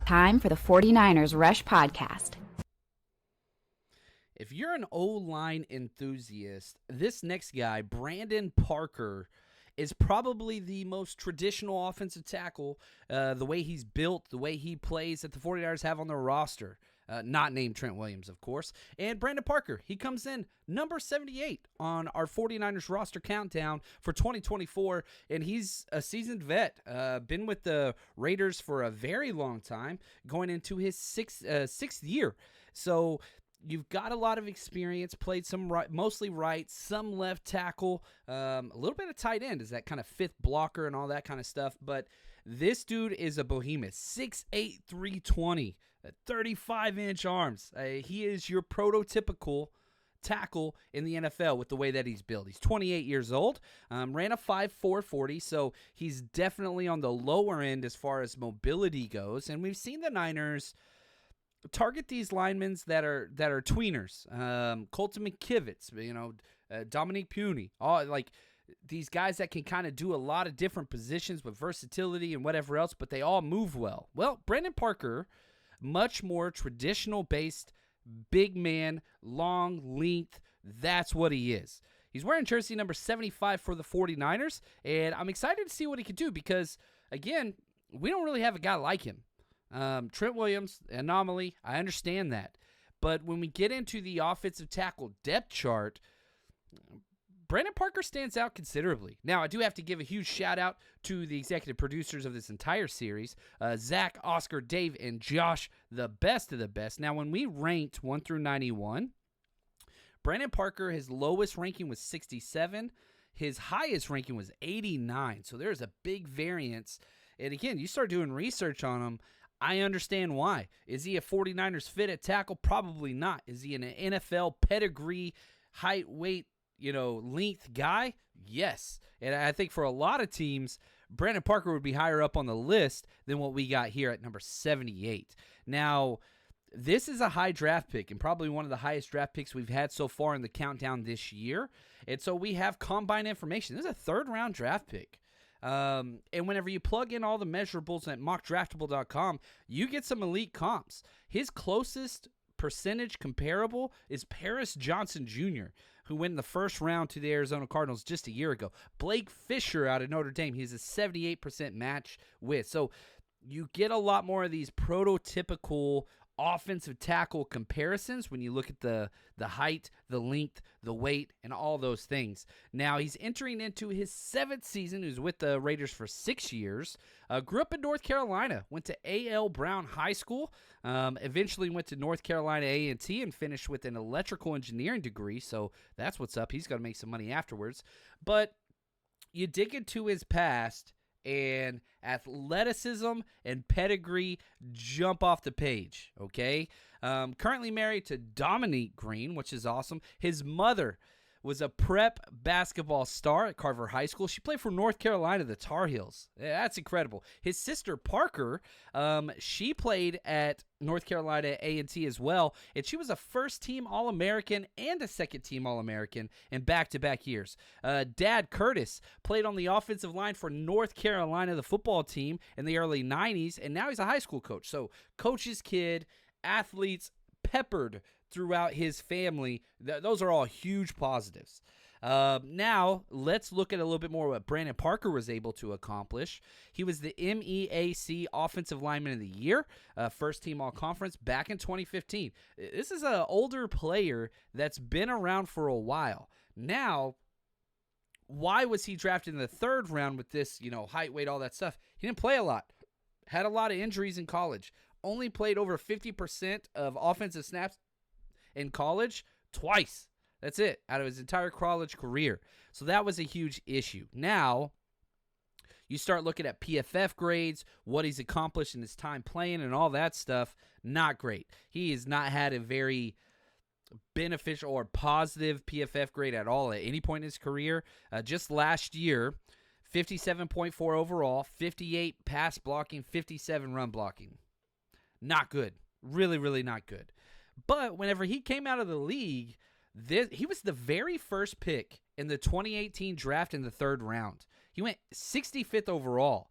Time for the 49ers Rush Podcast. If you're an O-line enthusiast, this next guy, Brandon Parker, is probably the most traditional offensive tackle, the way he's built, the way he plays that the 49ers have on their roster. Not named Trent Williams, of course. And Brandon Parker, he comes in number 78 on our 49ers roster countdown for 2024, and he's a seasoned vet. Been with the Raiders for a very long time, going into his sixth year. So you've got a lot of experience, played some right, mostly right, some left tackle, a little bit of tight end is that kind of fifth blocker and all that kind of stuff. But this dude is a behemoth, 6'8", 320, 35-inch arms. He is your prototypical tackle in the NFL with the way that he's built. He's 28 years old, ran a 5'4" 40, so he's definitely on the lower end as far as mobility goes. And we've seen the Niners target these linemen that are tweeners, Colton McKivitz, Dominique Puny, all like these guys that can kind of do a lot of different positions with versatility and whatever else, but they all move well. Well, Brandon Parker, much more traditional-based, big man, long, length, that's what he is. He's wearing jersey number 75 for the 49ers, and I'm excited to see what he can do because, again, we don't really have a guy like him. Trent Williams, anomaly, I understand that. But when we get into the offensive tackle depth chart, Brandon Parker stands out considerably. Now, I do have to give a huge shout-out to the executive producers of this entire series, Zach, Oscar, Dave, and Josh, the best of the best. Now, when we ranked 1 through 91, Brandon Parker, his lowest ranking was 67. His highest ranking was 89. So there's a big variance. And again, you start doing research on him, I understand why. Is he a 49ers fit at tackle? Probably not. Is he an NFL pedigree, height, weight, length guy? Yes. And I think for a lot of teams, Brandon Parker would be higher up on the list than what we got here at number 78. Now, this is a high draft pick and probably one of the highest draft picks we've had so far in the countdown this year. And so we have combine information. This is a third-round draft pick. And whenever you plug in all the measurables at mockdraftable.com, you get some elite comps. His closest percentage comparable is Paris Johnson Jr., who went in the first round to the Arizona Cardinals just a year ago. Blake Fisher out of Notre Dame, he's a 78% match with. So you get a lot more of these prototypical offensive tackle comparisons when you look at the height, the length, the weight, and all those things. Now, he's entering into his 7th season. He was with the Raiders for 6 years. Grew up in North Carolina. Went to A.L. Brown High School. Eventually went to North Carolina A&T and finished with an electrical engineering degree. So that's what's up. He's going to make some money afterwards. But you dig into his past, and athleticism and pedigree jump off the page, okay? Currently married to Dominique Green, which is awesome. His mother was a prep basketball star at Carver High School. She played for North Carolina, the Tar Heels. Yeah, that's incredible. His sister, Parker, she played at North Carolina A&T as well, and she was a first-team All-American and a second-team All-American in back-to-back years. Dad, Curtis, played on the offensive line for North Carolina, the football team, in the early 90s, and now he's a high school coach. So, coach's kid, athletes peppered throughout his family. Those are all huge positives. Now, let's look at a little bit more what Brandon Parker was able to accomplish. He was the MEAC Offensive Lineman of the Year, first team All-Conference back in 2015. This is an older player that's been around for a while. Now, why was he drafted in the 3rd round with this, height, weight, all that stuff? He didn't play a lot. Had a lot of injuries in college. Only played over 50% of offensive snaps in college twice. That's it, out of his entire college career. So that was a huge issue. Now, you start looking at PFF grades, what he's accomplished in his time playing and all that stuff. Not great. He has not had a very beneficial or positive PFF grade at all at any point in his career. Just last year, 57.4 overall, 58 pass blocking, 57 run blocking. Not good. Really, really not good. But whenever he came out of the league, he was the very first pick in the 2018 draft in the 3rd round. He went 65th overall.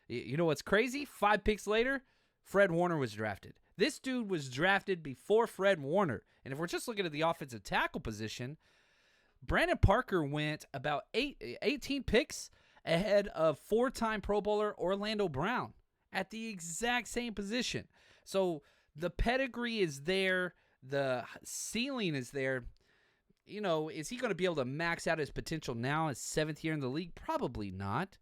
You know what's crazy? 5 picks later, Fred Warner was drafted. This dude was drafted before Fred Warner. And if we're just looking at the offensive tackle position, Brandon Parker went about 18 picks ahead of four-time Pro Bowler Orlando Brown at the exact same position. So the pedigree is there. The ceiling is there. Is he going to be able to max out his potential now, his 7th year in the league? Probably not.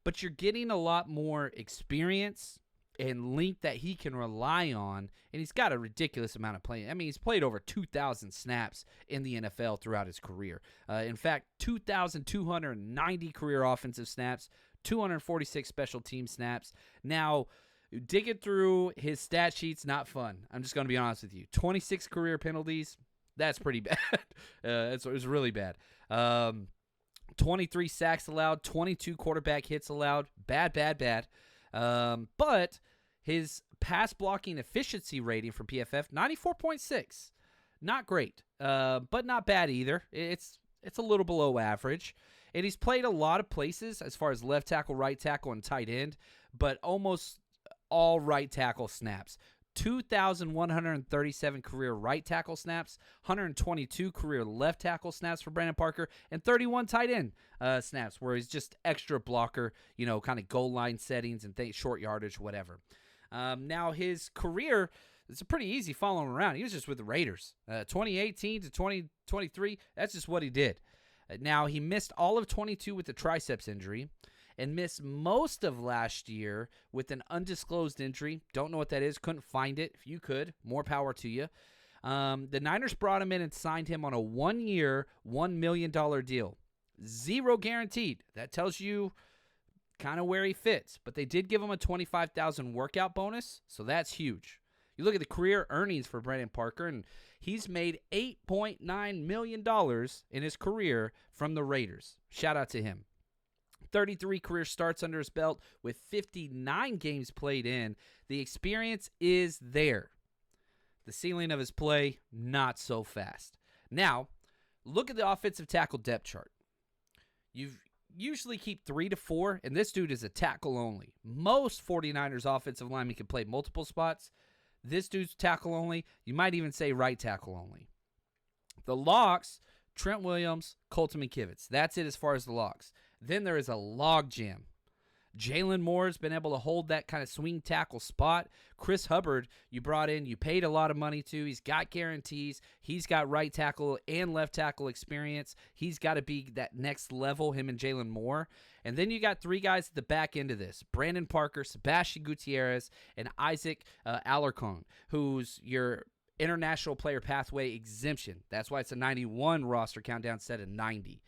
But you're getting a lot more experience and length that he can rely on, and he's got a ridiculous amount of playing. I mean, he's played over 2,000 snaps in the NFL throughout his career. In fact, 2,290 career offensive snaps, 246 special team snaps. Now, digging through his stat sheet's not fun. I'm just going to be honest with you. 26 career penalties, that's pretty bad. It was really bad. 23 sacks allowed, 22 quarterback hits allowed. Bad. But his pass blocking efficiency rating for PFF, 94.6. Not great, but not bad either. It's a little below average. And he's played a lot of places as far as left tackle, right tackle, and tight end, but almost all right tackle snaps. 2,137 career right tackle snaps, 122 career left tackle snaps for Brandon Parker, and 31 tight end snaps where he's just extra blocker, kind of goal line settings and short yardage, whatever. Now his career, it's pretty easy following him around. He was just with the Raiders. 2018 to 2023, that's just what he did. Now he missed all of 22 with the triceps injury, and missed most of last year with an undisclosed injury. Don't know what that is. Couldn't find it. If you could, more power to you. The Niners brought him in and signed him on a 1-year, $1 million deal. Zero guaranteed. That tells you kind of where he fits. But they did give him a $25,000 workout bonus, so that's huge. You look at the career earnings for Brandon Parker, and he's made $8.9 million in his career from the Raiders. Shout out to him. 33 career starts under his belt with 59 games played in. The experience is there. The ceiling of his play, not so fast. Now, look at the offensive tackle depth chart. You usually keep 3 to 4, and this dude is a tackle only. Most 49ers offensive linemen can play multiple spots. This dude's tackle only. You might even say right tackle only. The locks, Trent Williams, Colton McKivitz. That's it as far as the locks. Then there is a log jam. Jalen Moore's been able to hold that kind of swing tackle spot. Chris Hubbard, you brought in, you paid a lot of money to. He's got guarantees. He's got right tackle and left tackle experience. He's got to be that next level, him and Jalen Moore. And then you got 3 guys at the back end of this. Brandon Parker, Sebastian Gutierrez, and Isaac Alarcon, who's your international player pathway exemption. That's why it's a 91 roster countdown instead of 90.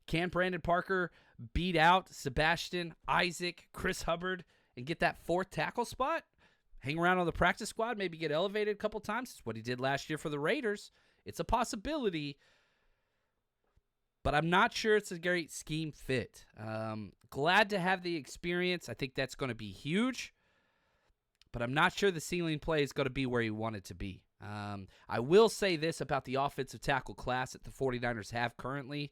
Can Brandon Parker beat out Sebastian, Isaac, Chris Hubbard, and get that 4th tackle spot? Hang around on the practice squad, maybe get elevated a couple times. It's what he did last year for the Raiders. It's a possibility, but I'm not sure it's a great scheme fit. Glad to have the experience. I think that's going to be huge, but I'm not sure the ceiling play is going to be where you want it to be. I will say this about the offensive tackle class that the 49ers have currently.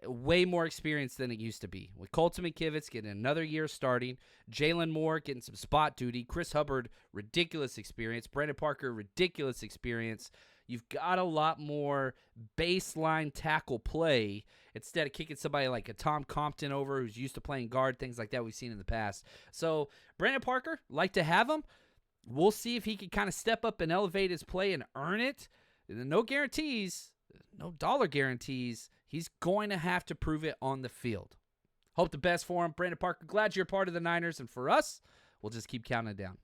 Way more experience than it used to be. With Colton McKivitz getting another year starting, Jalen Moore getting some spot duty, Chris Hubbard, ridiculous experience, Brandon Parker, ridiculous experience. You've got a lot more baseline tackle play instead of kicking somebody like a Tom Compton over who's used to playing guard, things like that we've seen in the past. So Brandon Parker, like to have him. We'll see if he can kind of step up and elevate his play and earn it. No guarantees, no dollar guarantees. He's going to have to prove it on the field. Hope the best for him. Brandon Parker, glad you're a part of the Niners. And for us, we'll just keep counting it down.